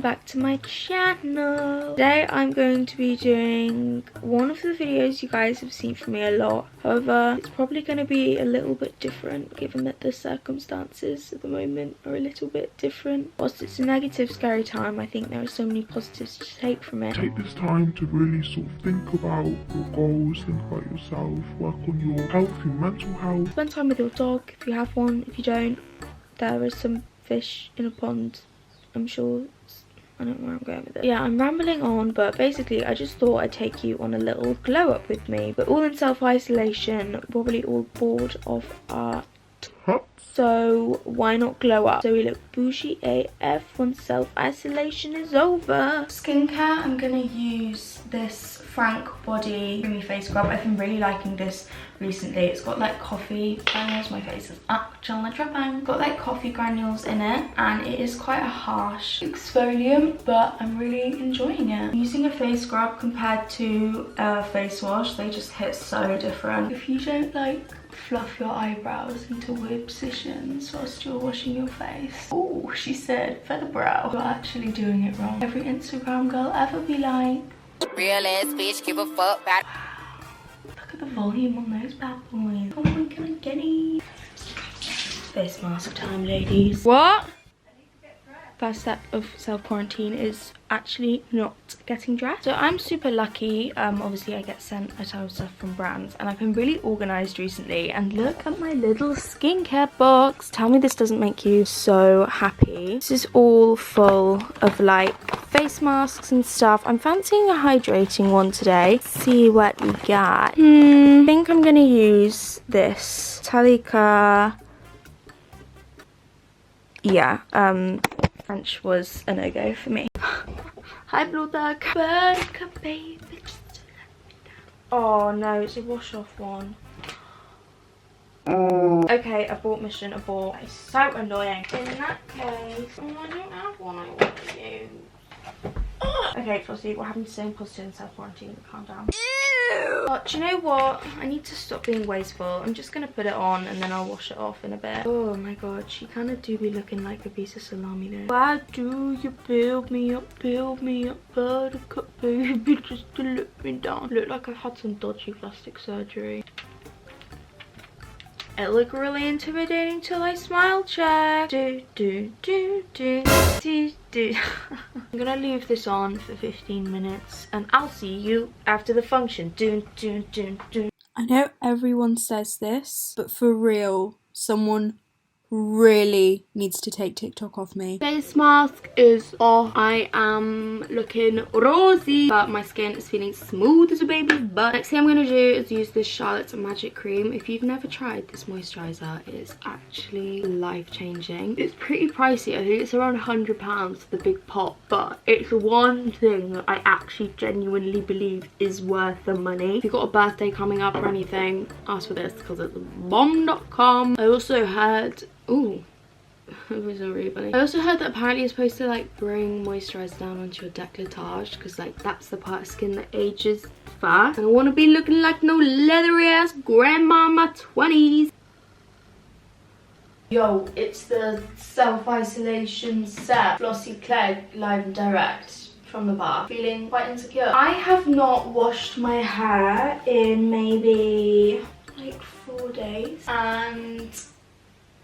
back to my channel. Today I'm going to be doing one of the videos you guys have seen from me a lot. However, it's probably going to be a little bit different given that the circumstances at the moment are a little bit different. Whilst it's a negative, scary time, I think there are so many positives to take from it. Take this time to really sort of think about your goals, think about yourself, work on your health, your mental health. Spend time with your dog if you have one. If you don't, there are some fish in a pond. I'm sure. I don't know where I'm going with it. Yeah, I'm rambling on, but basically I just thought I'd take you on a little glow up with me. We're all in self-isolation, probably all bored of art. So why not glow up? So we look bougie AF when self-isolation is over. Skincare, I'm gonna use this Frank Body Creamy Face Scrub. I've been really liking this recently. It's got like coffee granules. My face is actually like tripping. Got like coffee granules in it, and it is quite a harsh exfoliant, but I'm really enjoying it. Using a face scrub compared to a face wash, they just hit so different. If you don't like fluff your eyebrows into weird positions whilst you're washing your face. Oh, she said feather brow. You're actually doing it wrong. Every Instagram girl ever be like, real ass bitch, give a fuck about. Look at the volume on those bad boys. Oh my god, get it. Face mask time, ladies. What? First step of self-quarantine is actually not getting dressed. So I'm super lucky. Obviously I get sent a ton of stuff from brands, and I've been really organized recently, and look at my little skincare box. Tell me this doesn't make you so happy. This is all full of like face masks and stuff. I'm fancying a hydrating one today. Let's see what we got. I think I'm gonna use this Talika. Yeah, French was a no-go for me. Hi, Blue Duck. Buttercup, baby, just let me down. Oh no, it's a wash-off one. Okay, abort mission, abort. That is so annoying. In that case, I don't have one I want to use. Okay, Flossie, we're having to stay positive in self-quarantine. Calm down. But do you know what? I need to stop being wasteful. I'm just going to put it on and then I'll wash it off in a bit. Oh my god, she kind of do be looking like a piece of salami though. Why do you build me up, buttercup baby, just to let me down? Look like I've had some dodgy plastic surgery. It looked really intimidating till I smile check. Do. I'm gonna leave this on for 15 minutes and I'll see you after the function. I know everyone says this, but for real, someone really needs to take TikTok off me. Face mask is off. I am looking rosy, but my skin is feeling smooth as a baby's butt. Next thing I'm going to do is use this Charlotte's Magic Cream. If you've never tried this moisturizer, it is actually life-changing. It's pretty pricey. I think it's around £100 for the big pot, but it's one thing that I actually genuinely believe is worth the money. If you've got a birthday coming up or anything, ask for this because it's bomb.com. I also heard ooh, that was really funny. I also heard that apparently you're supposed to like bring moisturizer down onto your décolletage because like that's the part of skin that ages fast. I don't want to be looking like no leathery ass grandma in my 20s. Yo, it's the self-isolation set. flossie.clegg live and direct from the bar. Feeling quite insecure. I have not washed my hair in maybe like 4 days, and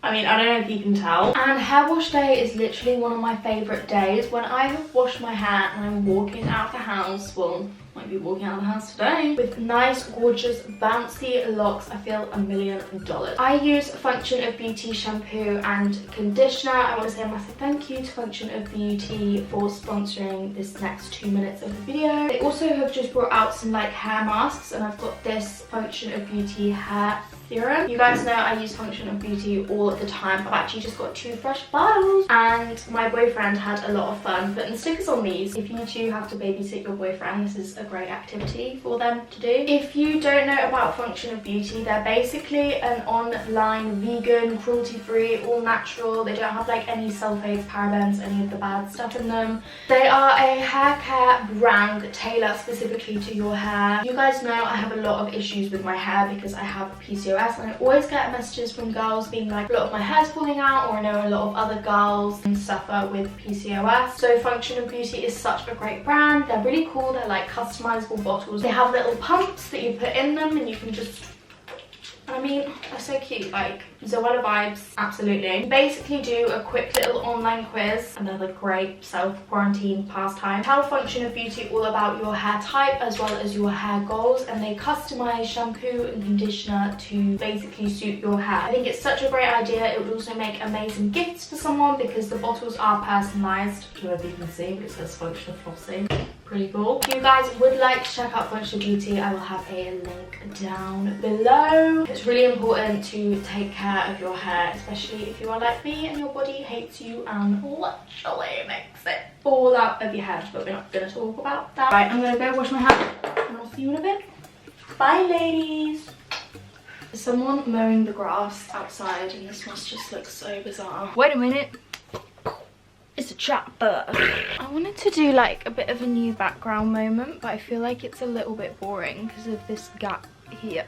I mean, I don't know if you can tell. And hair wash day is literally one of my favourite days. When I have washed my hair and I'm walking out of the house, well, might be walking out of the house today, with nice, gorgeous, bouncy locks, I feel $1 million. I use Function of Beauty shampoo and conditioner. I want to say a massive thank you to Function of Beauty for sponsoring this next 2 minutes of the video. They also have just brought out some like hair masks, and I've got this Function of Beauty hair Theorem. You guys know I use Function of Beauty all the time. I've actually just got 2 fresh bottles, and my boyfriend had a lot of fun putting stickers on these. If you too have to babysit your boyfriend, this is a a great activity for them to do. If you don't know about Function of Beauty, they're basically an online vegan, cruelty-free, all natural. They don't have like any sulfates, parabens, any of the bad stuff in them. They are a hair care brand that tailor specifically to your hair. You guys know I have a lot of issues with my hair because I have PCOS, and I always get messages from girls being like, a lot of my hair's falling out, or I know a lot of other girls suffer with PCOS. So Function of Beauty is such a great brand. They're really cool. They're like customizable bottles. They have little pumps that you put in them and you can just, I mean, they're so cute, like Zoella vibes, absolutely. You basically do a quick little online quiz, another great self-quarantine pastime. Tell Function of Beauty all about your hair type as well as your hair goals, and they customize shampoo and conditioner to basically suit your hair. I think it's such a great idea. It would also make amazing gifts for someone because the bottles are personalized. I don't know if you can see, but it says Function of Flossie. Pretty cool. If you guys would like to check out Function of Beauty, I will have a link down below. It's really important to take care of your hair, especially if you are like me and your body hates you and literally makes it fall out of your hair, but we're not going to talk about that. Right, I'm going to go wash my hair and I'll see you in a bit. Bye, ladies. There's someone mowing the grass outside and this must just look so bizarre. Wait a minute. It's a chapter. I wanted to do like a bit of a new background moment, but I feel like it's a little bit boring because of this gap here.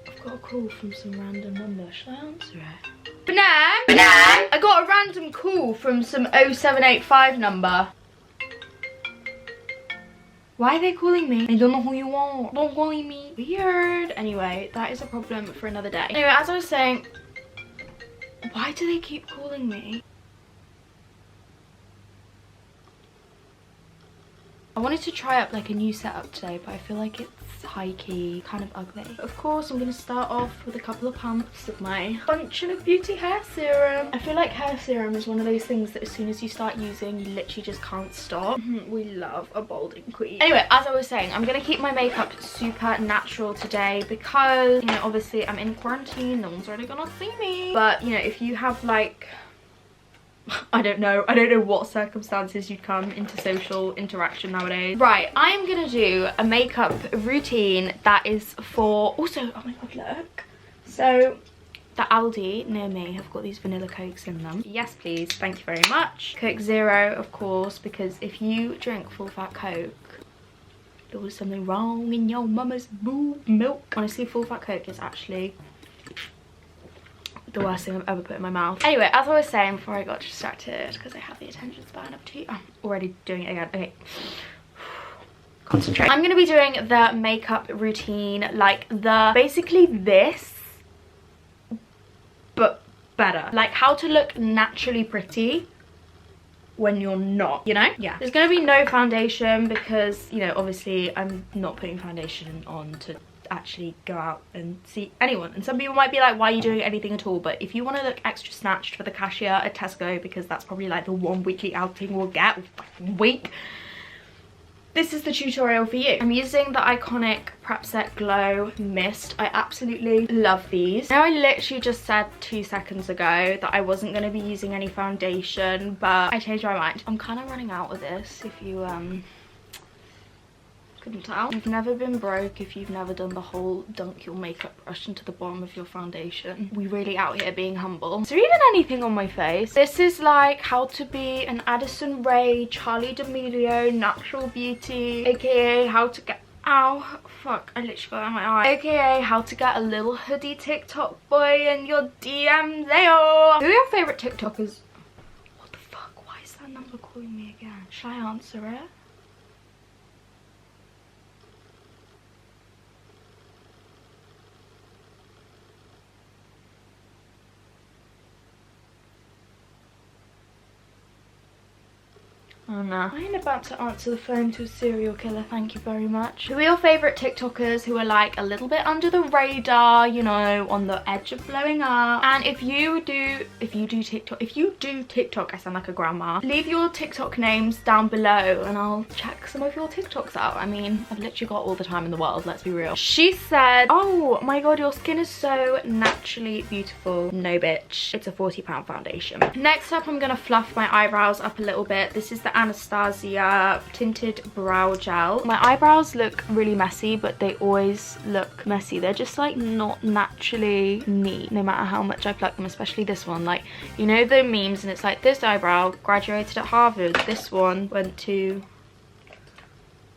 I've got a call from some random number. Should I answer it? Banana! I got a random call from some 0785 number. Why are they calling me? I don't know who you are. Don't call me. Weird. Anyway, that is a problem for another day. Anyway, as I was saying, why do they keep calling me? I wanted to try up like a new setup today, but I feel like it's high-key, kind of ugly. Of course, I'm going to start off with a couple of pumps of my Function of Beauty hair serum. I feel like hair serum is one of those things that as soon as you start using, you literally just can't stop. We love a balding queen. Anyway, as I was saying, I'm going to keep my makeup super natural today because, you know, obviously I'm in quarantine, no one's really gonna see me. But, you know, if you have like, I don't know what circumstances you'd come into social interaction nowadays. Right, I'm gonna do a makeup routine that is for, also, oh my god, look. So, the Aldi near me have got these vanilla cokes in them. Yes, please, thank you very much. Coke Zero, of course, because if you drink full fat Coke, there was something wrong in your mama's boob milk. Honestly, full fat Coke is actually the worst thing I've ever put in my mouth. Anyway, as I was saying before I got distracted, because I have the attention span of 2, I'm already doing it again. Okay. Concentrate. I'm going to be doing the makeup routine like basically this, but better. Like how to look naturally pretty when you're not, you know? Yeah. There's going to be no foundation because, you know, obviously I'm not putting foundation on to actually go out and see anyone, and some people might be like, why are you doing anything at all? But if you want to look extra snatched for the cashier at Tesco, because that's probably like the one weekly outing we'll get week, this is the tutorial for you. I'm using the iconic Prep Set Glow Mist. I absolutely love these. Now, I literally just said 2 seconds ago that I wasn't going to be using any foundation, but I changed my mind. I'm kind of running out of this, if you couldn't tell. You've never been broke if you've never done the whole dunk your makeup brush into the bottom of your foundation. We really out here being humble. Is there even anything on my face? This is like how to be an Addison Rae, Charlie D'Amelio, natural beauty, aka how to get, ow, fuck, I literally got that in my eye, aka how to get a little hoodie TikTok boy in your DMs. Ayo. Who are your favourite TikTokers? What the fuck, why is that number calling me again? Should I answer it? Oh no. I ain't about to answer the phone to a serial killer, thank you very much. Who are your favourite TikTokers who are like a little bit under the radar, you know, on the edge of blowing up? And if you do TikTok, I sound like a grandma, leave your TikTok names down below and I'll check some of your TikToks out. I mean, I've literally got all the time in the world, let's be real. She said, oh my god, your skin is so naturally beautiful. No bitch, it's a £40 foundation. Next up, I'm gonna fluff my eyebrows up a little bit. This is the the Anastacio Tinted Brow Gel. My eyebrows look really messy, but they always look messy. They're just like not naturally neat, no matter how much I pluck them, especially this one. Like, you know the memes and it's like, this eyebrow graduated at Harvard, this one went to,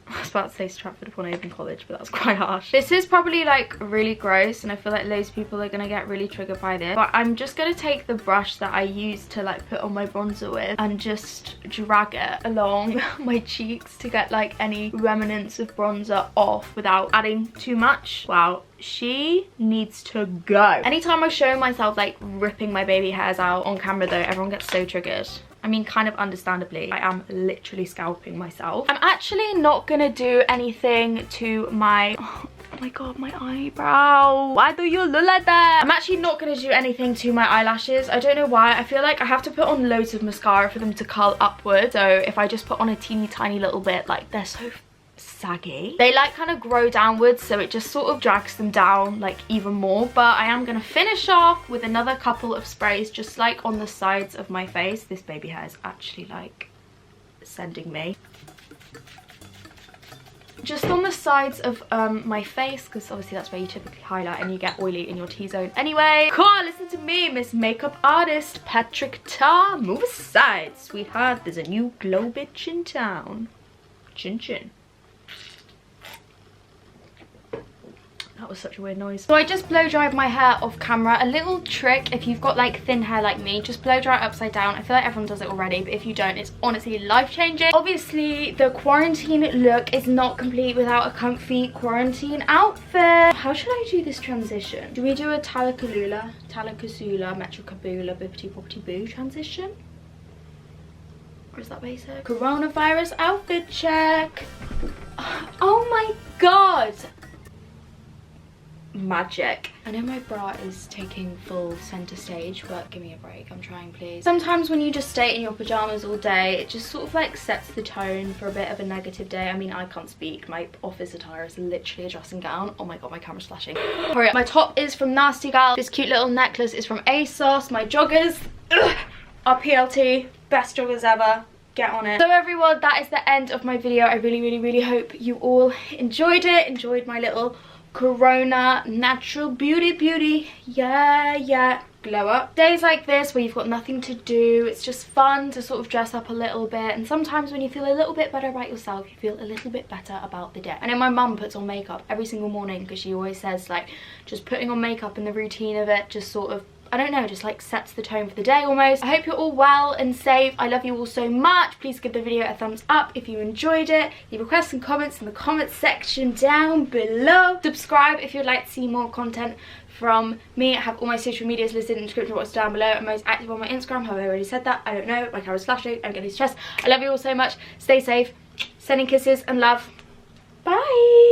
I was about to say Stratford upon Avon College, but that's quite harsh. This is probably like really gross and I feel like loads of people are gonna get really triggered by this, but I'm just gonna take the brush that I use to like put on my bronzer with and just drag it along my cheeks to get like any remnants of bronzer off without adding too much. Wow, she needs to go. Anytime I show myself like ripping my baby hairs out on camera though, everyone gets so triggered. I mean, kind of understandably. I am literally scalping myself. I'm actually not gonna do anything to my, oh my god, my eyebrow. Why do you look like that? I'm actually not gonna do anything to my eyelashes. I don't know why. I feel like I have to put on loads of mascara for them to curl upward. So if I just put on a teeny tiny little bit, like they're so saggy. They like kind of grow downwards, so it just sort of drags them down like even more. But I am gonna finish off with another couple of sprays just like on the sides of my face. This baby hair is actually like sending me. Just on the sides of my face, because obviously that's where you typically highlight and you get oily in your T-zone anyway. Come on, listen to me, Miss Makeup Artist Patrick Tar. Move aside, sweetheart. There's a new glow bitch in town. Chin chin. That was such a weird noise. So I just blow dried my hair off camera. A little trick, if you've got like thin hair like me, just blow dry it upside down. I feel like everyone does it already, but if you don't, it's honestly life-changing. Obviously, the quarantine look is not complete without a comfy quarantine outfit. How should I do this transition? Do we do a Talakazula, Metrocabula, Bippity Boppity Boo transition? Or is that basic? Coronavirus outfit check. Oh my god! Magic. I know my bra is taking full center stage, but give me a break. I'm trying, please. Sometimes when you just stay in your pajamas all day, it just sort of like sets the tone for a bit of a negative day. I mean, I can't speak. My office attire is literally a dressing gown. Oh my god, my camera's flashing. Hurry up. My top is from Nasty Gal. This cute little necklace is from ASOS. My joggers are PLT. Best joggers ever. Get on it. So everyone, that is the end of my video. I really hope you all enjoyed it. Enjoyed my little Corona natural beauty yeah glow up days like this where you've got nothing to do. It's just fun to sort of dress up a little bit, and sometimes when you feel a little bit better about yourself, you feel a little bit better about the day. I know my mum puts on makeup every single morning because she always says like just putting on makeup and the routine of it just sort of, I don't know, just like sets the tone for the day almost. I hope you're all well and safe. I love you all so much. Please give the video a thumbs up if you enjoyed it. Leave requests and comments in the comments section down below. Subscribe if you'd like to see more content from me. I have all my social medias listed in the description box down below. I'm most active on my Instagram. Have I already said that? I don't know. My camera's flashing. I'm getting stressed. I love you all so much. Stay safe. Sending kisses and love. Bye.